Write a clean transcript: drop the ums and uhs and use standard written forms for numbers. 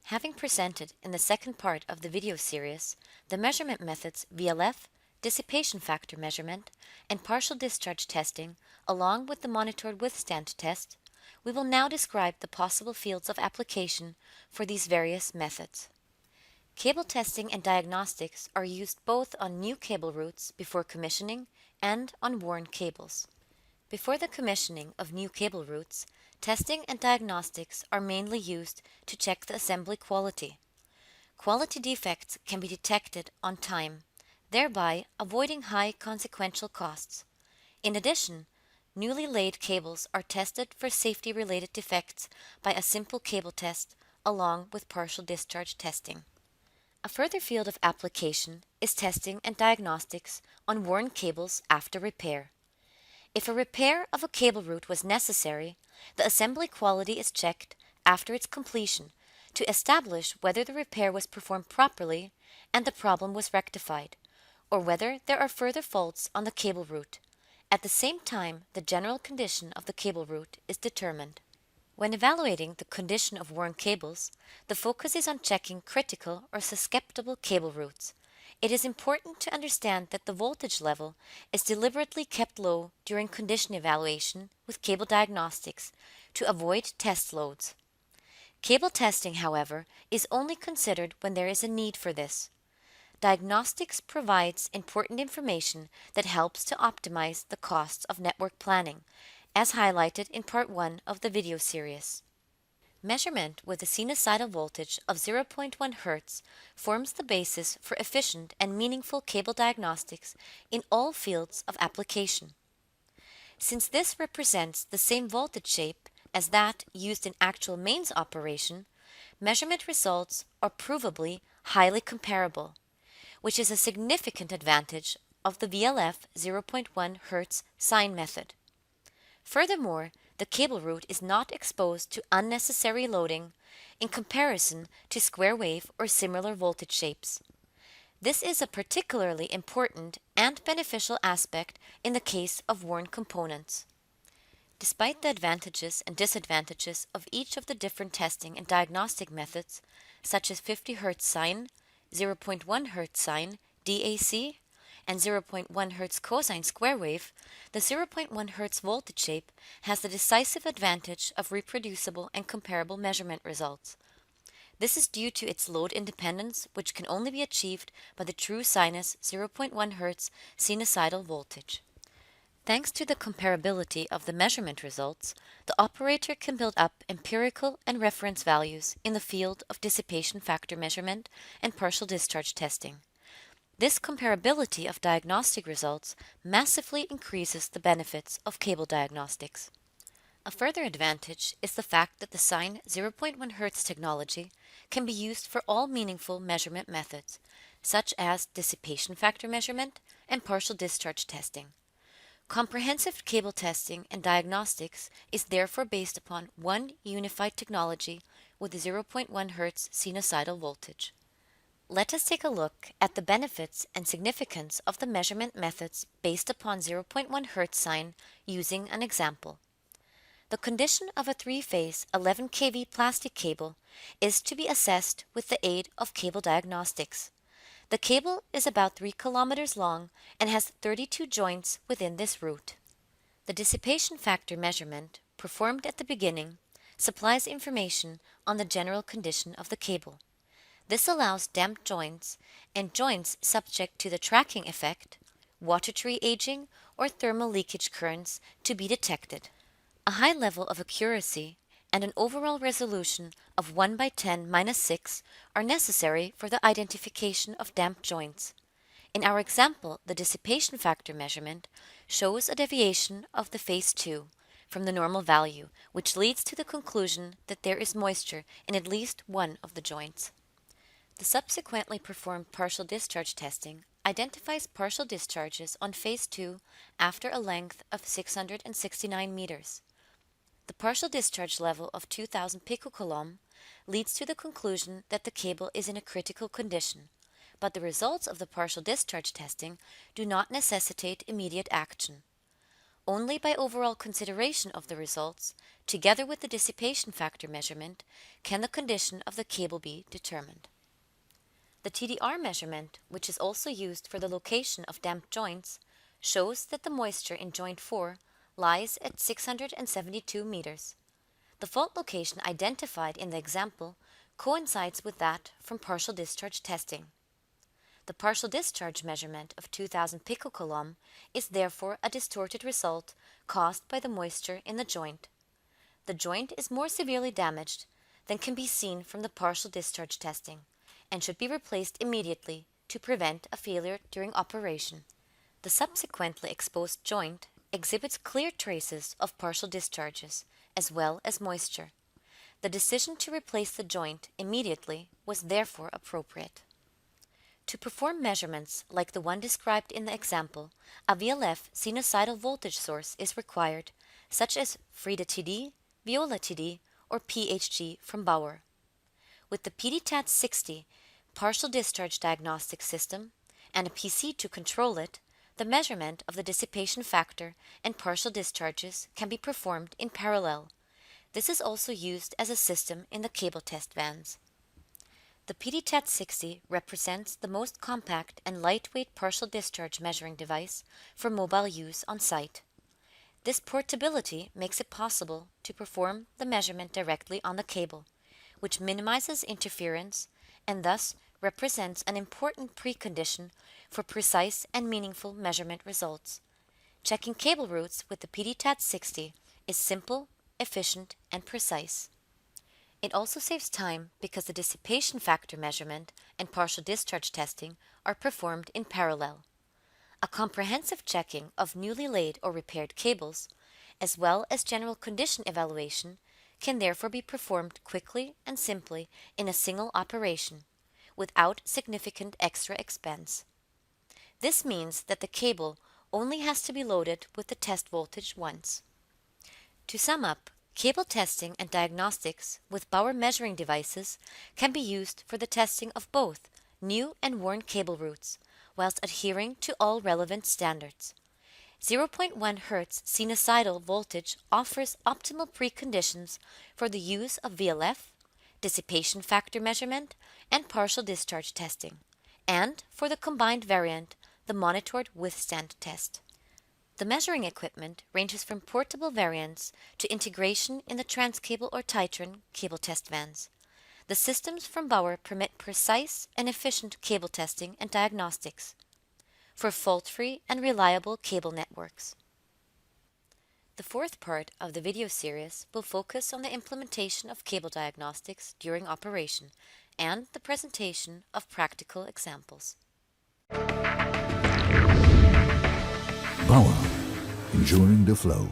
Having presented in the second part of the video series the measurement methods VLF, dissipation factor measurement, and partial discharge testing, along with the monitored withstand test, we will now describe the possible fields of application for these various methods. Cable testing and diagnostics are used both on new cable routes before commissioning and on worn cables. Before the commissioning of new cable routes, testing and diagnostics are mainly used to check the assembly quality. Quality defects can be detected on time, thereby avoiding high consequential costs. In addition, newly laid cables are tested for safety-related defects by a simple cable test along with partial discharge testing. A further field of application is testing and diagnostics on worn cables after repair. If a repair of a cable route was necessary, the assembly quality is checked after its completion to establish whether the repair was performed properly and the problem was rectified, or whether there are further faults on the cable route. At the same time, the general condition of the cable route is determined. When evaluating the condition of worn cables, the focus is on checking critical or susceptible cable routes. It is important to understand that the voltage level is deliberately kept low during condition evaluation with cable diagnostics to avoid test loads. Cable testing, however, is only considered when there is a need for this. Diagnostics provides important information that helps to optimize the costs of network planning, as highlighted in Part 1 of the video series. Measurement with a sinusoidal voltage of 0.1 Hz forms the basis for efficient and meaningful cable diagnostics in all fields of application. Since this represents the same voltage shape as that used in actual mains operation, measurement results are provably highly comparable, which is a significant advantage of the VLF 0.1 Hz sine method. Furthermore, the cable route is not exposed to unnecessary loading in comparison to square wave or similar voltage shapes. This is a particularly important and beneficial aspect in the case of worn components. Despite the advantages and disadvantages of each of the different testing and diagnostic methods, such as 50 Hz sine, 0.1 Hz sine, DAC, and 0.1 Hz cosine square wave, the 0.1 Hz voltage shape has the decisive advantage of reproducible and comparable measurement results. This is due to its load independence, which can only be achieved by the true sinus 0.1 Hz sinusoidal voltage. Thanks to the comparability of the measurement results, the operator can build up empirical and reference values in the field of dissipation factor measurement and partial discharge testing. This comparability of diagnostic results massively increases the benefits of cable diagnostics. A further advantage is the fact that the sine 0.1 Hz technology can be used for all meaningful measurement methods, such as dissipation factor measurement and partial discharge testing. Comprehensive cable testing and diagnostics is therefore based upon one unified technology with a 0.1 Hz sinusoidal voltage. Let us take a look at the benefits and significance of the measurement methods based upon 0.1 Hz sine using an example. The condition of a three-phase 11 kV plastic cable is to be assessed with the aid of cable diagnostics. The cable is about 3 kilometers long and has 32 joints within this route. The dissipation factor measurement, performed at the beginning, supplies information on the general condition of the cable. This allows damped joints and joints subject to the tracking effect, water tree aging, or thermal leakage currents to be detected. A high level of accuracy and an overall resolution of 1 by 10⁻⁶ are necessary for the identification of damped joints. In our example, the dissipation factor measurement shows a deviation of the phase 2 from the normal value, which leads to the conclusion that there is moisture in at least one of the joints. The subsequently performed partial discharge testing identifies partial discharges on phase 2 after a length of 669 meters. The partial discharge level of 2000 picocoulomb leads to the conclusion that the cable is in a critical condition, but the results of the partial discharge testing do not necessitate immediate action. Only by overall consideration of the results, together with the dissipation factor measurement, can the condition of the cable be determined. The TDR measurement, which is also used for the location of damped joints, shows that the moisture in joint 4 lies at 672 meters. The fault location identified in the example coincides with that from partial discharge testing. The partial discharge measurement of 2000 picocoulomb is therefore a distorted result caused by the moisture in the joint. The joint is more severely damaged than can be seen from the partial discharge testing and should be replaced immediately to prevent a failure during operation. The subsequently exposed joint exhibits clear traces of partial discharges as well as moisture. The decision to replace the joint immediately was therefore appropriate. To perform measurements like the one described in the example, a VLF sinusoidal voltage source is required, such as Frida TD, Viola TD, or PHG from BAUR. With the PDTAT 60 partial discharge diagnostic system and a PC to control it, the measurement of the dissipation factor and partial discharges can be performed in parallel. This is also used as a system in the cable test vans. The PDTAT 60 represents the most compact and lightweight partial discharge measuring device for mobile use on site. This portability makes it possible to perform the measurement directly on the cable, which minimizes interference and thus represents an important precondition for precise and meaningful measurement results. Checking cable routes with the PDTAT 60 is simple, efficient, and precise. It also saves time because the dissipation factor measurement and partial discharge testing are performed in parallel. A comprehensive checking of newly laid or repaired cables, as well as general condition evaluation, can therefore be performed quickly and simply in a single operation, without significant extra expense. This means that the cable only has to be loaded with the test voltage once. To sum up, cable testing and diagnostics with BAUR measuring devices can be used for the testing of both new and worn cable routes, whilst adhering to all relevant standards. 0.1 Hz sinusoidal voltage offers optimal preconditions for the use of VLF, dissipation factor measurement, and partial discharge testing, and for the combined variant, the monitored withstand test. The measuring equipment ranges from portable variants to integration in the Transcable or Titran cable test vans. The systems from BAUR permit precise and efficient cable testing and diagnostics for fault-free and reliable cable networks. The fourth part of the video series will focus on the implementation of cable diagnostics during operation and the presentation of practical examples. BAUR, ensuring the flow.